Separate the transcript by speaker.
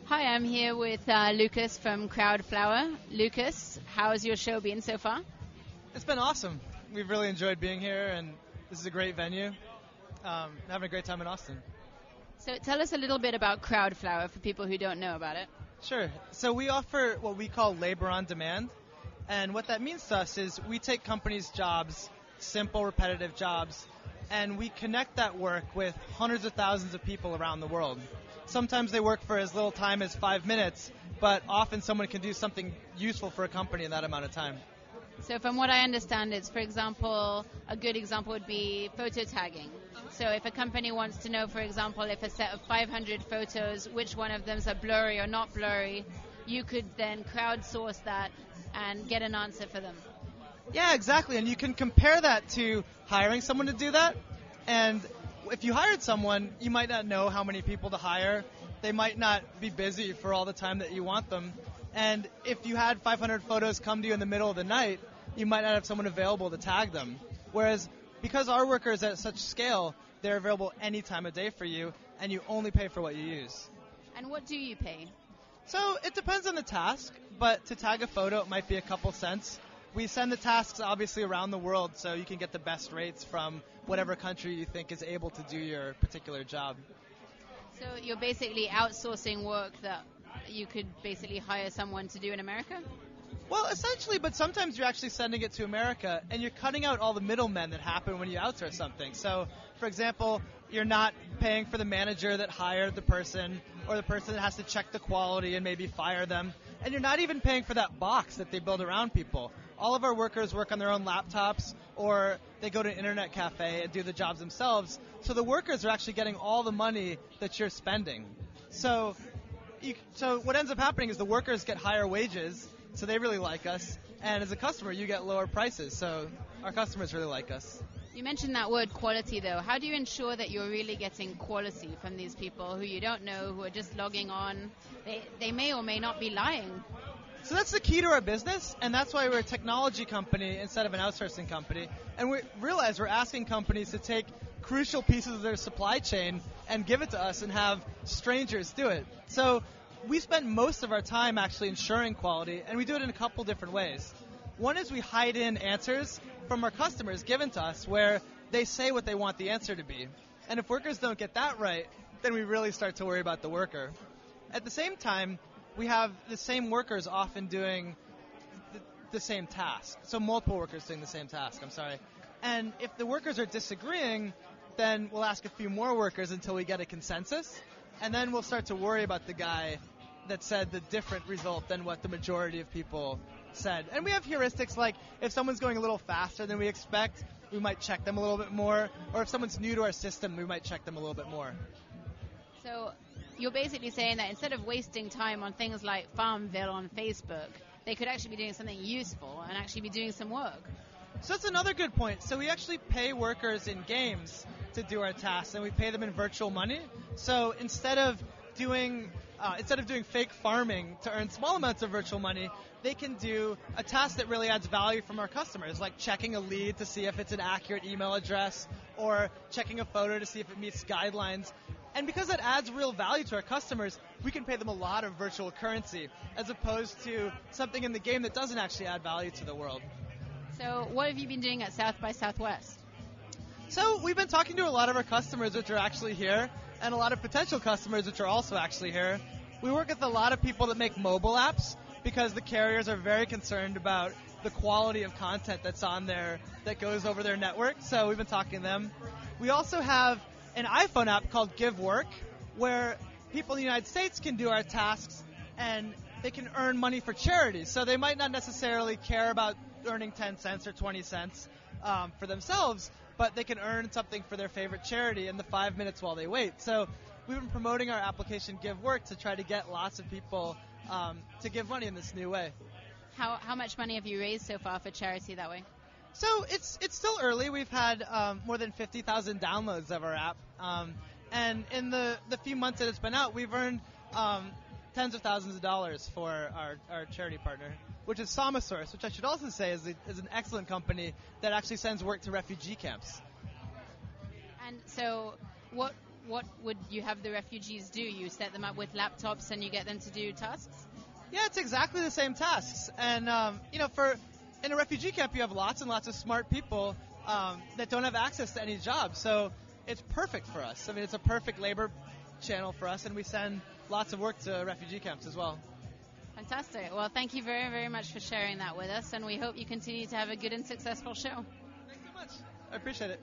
Speaker 1: Hi, I'm here with Lucas from Crowdflower. Lucas, how has your show been so far?
Speaker 2: It's been awesome. We've really enjoyed being here, and this is a great venue. Having a great time in Austin.
Speaker 1: So tell us a little bit about Crowdflower for people who don't know about it.
Speaker 2: Sure. So we offer what we call labor on demand, and what that means to us is we take companies' jobs, simple, repetitive jobs, and we connect that work with hundreds of thousands of people around the world. Sometimes they work for as little time as 5 minutes, but often someone can do something useful for a company in that amount of time.
Speaker 1: So from what I understand, it's, for example, a good example would be photo tagging. So if a company wants to know, for example, if a set of 500 photos, which one of them are blurry or not blurry, you could then crowdsource that and get an answer for them.
Speaker 2: Yeah, exactly. And you can compare that to hiring someone to do that. And if you hired someone, you might not know how many people to hire. They might not be busy for all the time that you want them. And if you had 500 photos come to you in the middle of the night, you might not have someone available to tag them. Whereas because our workers at such scale, they're available any time of day for you, and you only pay for what you use.
Speaker 1: And what do you pay?
Speaker 2: So it depends on the task, but to tag a photo, it might be a couple cents. We send the tasks obviously around the world, so you can get the best rates from whatever country you think is able to do your particular job.
Speaker 1: So you're basically outsourcing work that you could basically hire someone to do in America?
Speaker 2: Well, essentially, but sometimes you're actually sending it to America, and you're cutting out all the middlemen that happen when you outsource something. So, for example, you're not paying for the manager that hired the person, or the person that has to check the quality and maybe fire them, and you're not even paying for that box that they build around people. All of our workers work on their own laptops, or they go to an internet cafe and do the jobs themselves, so the workers are actually getting all the money that you're spending. So what ends up happening is the workers get higher wages, so they really like us, and as a customer, you get lower prices, so our customers really like us.
Speaker 1: You mentioned that word quality, though. How do you ensure that you're really getting quality from these people who you don't know, who are just logging on? They may or may not be lying.
Speaker 2: So that's the key to our business, and that's why we're a technology company instead of an outsourcing company. And we realize we're asking companies to take crucial pieces of their supply chain and give it to us and have strangers do it. So we spend most of our time actually ensuring quality, and we do it in a couple different ways. One is we hide in answers from our customers given to us where they say what they want the answer to be. And if workers don't get that right, then we really start to worry about the worker. At the same time, we have the same workers often doing the same task. So multiple workers doing the same task, And if the workers are disagreeing, then we'll ask a few more workers until we get a consensus. And then we'll start to worry about the guy that said the different result than what the majority of people said. And we have heuristics like if someone's going a little faster than we expect, we might check them a little bit more. Or if someone's new to our system, we might check them a little bit more.
Speaker 1: So you're basically saying that instead of wasting time on things like Farmville on Facebook, they could actually be doing something useful and actually be doing some work.
Speaker 2: So that's another good point. So we actually pay workers in games to do our tasks, and we pay them in virtual money. So instead of doing fake farming to earn small amounts of virtual money, they can do a task that really adds value from our customers, like checking a lead to see if it's an accurate email address or checking a photo to see if it meets guidelines. And because that adds real value to our customers, we can pay them a lot of virtual currency as opposed to something in the game that doesn't actually add value to the world.
Speaker 1: So what have you been doing at South by Southwest?
Speaker 2: So we've been talking to a lot of our customers which are actually here and a lot of potential customers which are also actually here. We work with a lot of people that make mobile apps because the carriers are very concerned about the quality of content that's on there that goes over their network. So we've been talking to them. We also have an iPhone app called Give Work where people in the United States can do our tasks and they can earn money for charity. So they might not necessarily care about earning 10 cents or 20 cents for themselves, but they can earn something for their favorite charity in the 5 minutes while they wait. So we've been promoting our application Give Work to try to get lots of people to give money in this new way.
Speaker 1: How much money have you raised so far for charity that way?
Speaker 2: So it's still early. We've had more than 50,000 downloads of our app. And in the few months that it's been out, we've earned tens of thousands of dollars for our charity partner, which is Sxsw, which I should also say is an excellent company that actually sends work to refugee camps.
Speaker 1: And so what what would you have the refugees do? You set them up with laptops and you get them to do tasks?
Speaker 2: Yeah, it's exactly the same tasks. And, in a refugee camp, you have lots and lots of smart people that don't have access to any jobs. So it's perfect for us. I mean, it's a perfect labor channel for us, and we send lots of work to refugee camps as well.
Speaker 1: Fantastic. Well, thank you very, very much for sharing that with us, and we hope you continue to have a good and successful show.
Speaker 2: Thanks so much. I appreciate it.